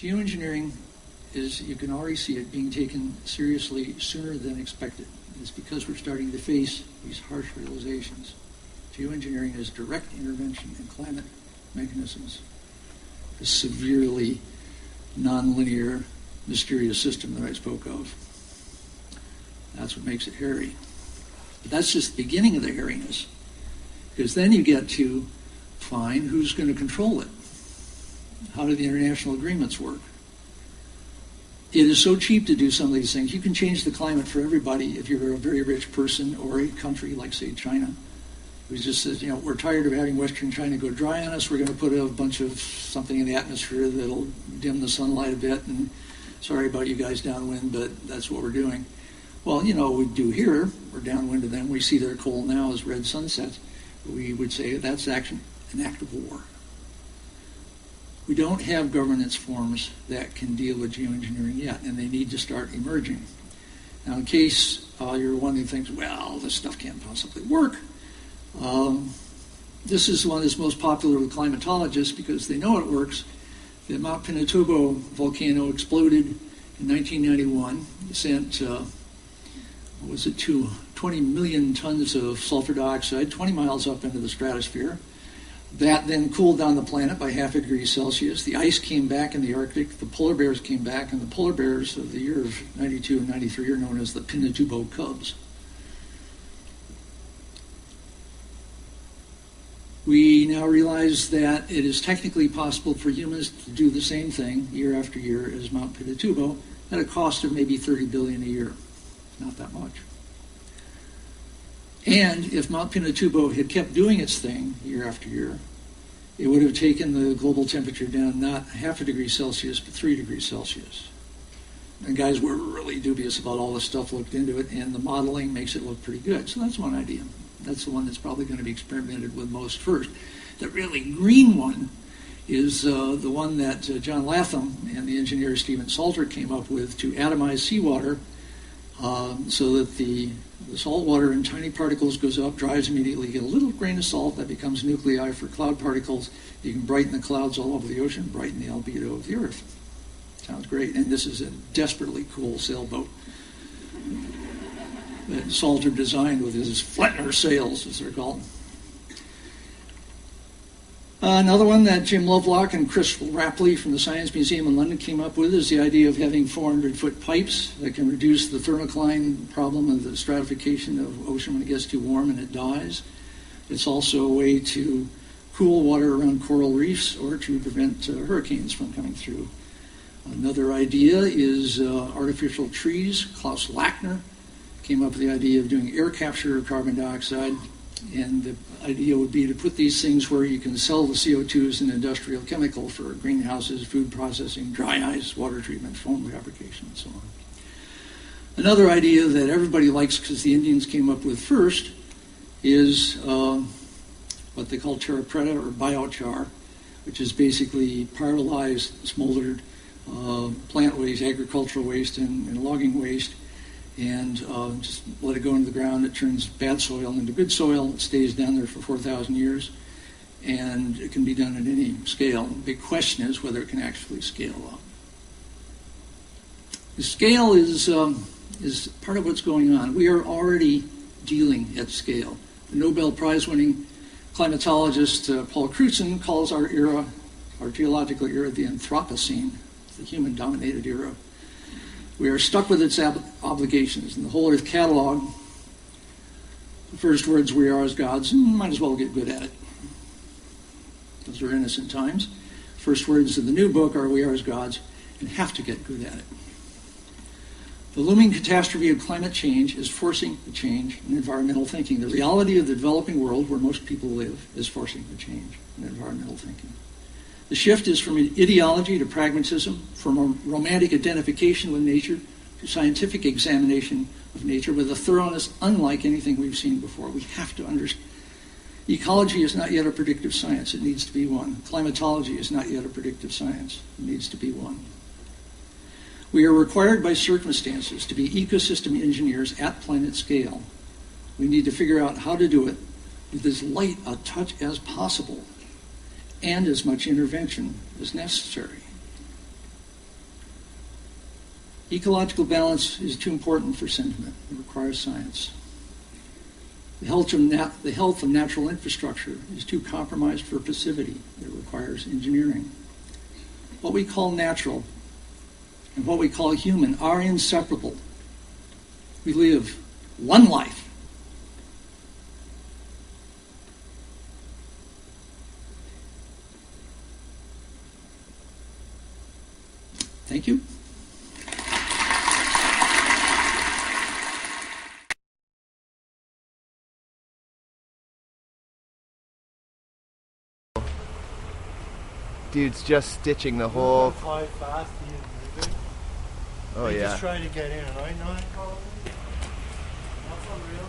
Geoengineering is, you can already see it being taken seriously sooner than expected. It's because we're starting to face these harsh realizations. Geoengineering is direct intervention in climate mechanisms. The severely nonlinear, mysterious system that I spoke of. That's what makes it hairy. But that's just the beginning of the hairiness. Because then you get to find who's going to control it. How do the international agreements work? It is so cheap to do some of these things. You can change the climate for everybody if you're a very rich person or a country like, say, China, who just says, we're tired of having Western China go dry on us. We're going to put a bunch of something in the atmosphere that'll dim the sunlight a bit. And sorry about you guys downwind, but that's what we're doing. Well, what we do here, we're downwind to them. We see their coal now as red sunsets. We would say that's an act of war. We don't have governance forms that can deal with geoengineering yet, and they need to start emerging. Now, in case you're one who thinks, well, this stuff can't possibly work, this is one that's most popular with climatologists because they know it works. The Mount Pinatubo volcano exploded in 1991. It sent, 20 million tons of sulfur dioxide 20 miles up into the stratosphere. That then cooled down the planet by 0.5 degrees Celsius. The ice came back in the Arctic. The polar bears came back, and the polar bears of the year of 92 and 93 are known as the Pinatubo Cubs. We now realize that it is technically possible for humans to do the same thing year after year as Mount Pinatubo at a cost of maybe $30 billion a year. Not that much. And if Mount Pinatubo had kept doing its thing year after year, it would have taken the global temperature down not 0.5 degree Celsius, but 3 degrees Celsius. And guys were really dubious about all this stuff, looked into it, and the modeling makes it look pretty good. So that's one idea. That's the one that's probably going to be experimented with most first. The really green one is the one that John Latham and the engineer Stephen Salter came up with to atomize seawater so that the salt water in tiny particles goes up, dries immediately, you get a little grain of salt that becomes nuclei for cloud particles. You can brighten the clouds all over the ocean, brighten the albedo of the Earth. Sounds great. And this is a desperately cool sailboat that Salter designed with his Flettner sails, as they're called. Another one that Jim Lovelock and Chris Rapley from the Science Museum in London came up with is the idea of having 400-foot pipes that can reduce the thermocline problem of the stratification of ocean when it gets too warm and it dies. It's also a way to cool water around coral reefs or to prevent hurricanes from coming through. Another idea is artificial trees. Klaus Lackner came up with the idea of doing air capture of carbon dioxide. And the idea would be to put these things where you can sell the CO2 as an industrial chemical for greenhouses, food processing, dry ice, water treatment, foam fabrication, and so on. Another idea that everybody likes because the Indians came up with first is what they call terra preta or biochar, which is basically pyrolyzed, smoldered plant waste, agricultural waste, and logging waste. And just let it go into the ground. It turns bad soil into good soil. It stays down there for 4,000 years, and it can be done at any scale. The big question is whether it can actually scale up. The scale is part of what's going on. We are already dealing at scale. The Nobel Prize-winning climatologist Paul Crutzen calls our era, our geological era, the Anthropocene, the human-dominated era. We are stuck with its obligations. In the Whole Earth Catalog, the first words, we are as gods, and might as well get good at it. Those are innocent times. First words of the new book are, we are as gods, and have to get good at it. The looming catastrophe of climate change is forcing a change in environmental thinking. The reality of the developing world where most people live is forcing a change in environmental thinking. The shift is from ideology to pragmatism, from a romantic identification with nature to scientific examination of nature with a thoroughness unlike anything we've seen before. We have to understand. Ecology is not yet a predictive science. It needs to be one. Climatology is not yet a predictive science. It needs to be one. We are required by circumstances to be ecosystem engineers at planet scale. We need to figure out how to do it with as light a touch as possible and as much intervention as necessary. Ecological balance is too important for sentiment. It requires science. The health of natural infrastructure is too compromised for passivity. It requires engineering. What we call natural and what we call human are inseparable. We live one life. Thank you. Dude's just stitching the whole. How fast he is moving. Oh They yeah. just try to get in and out now. That's unreal.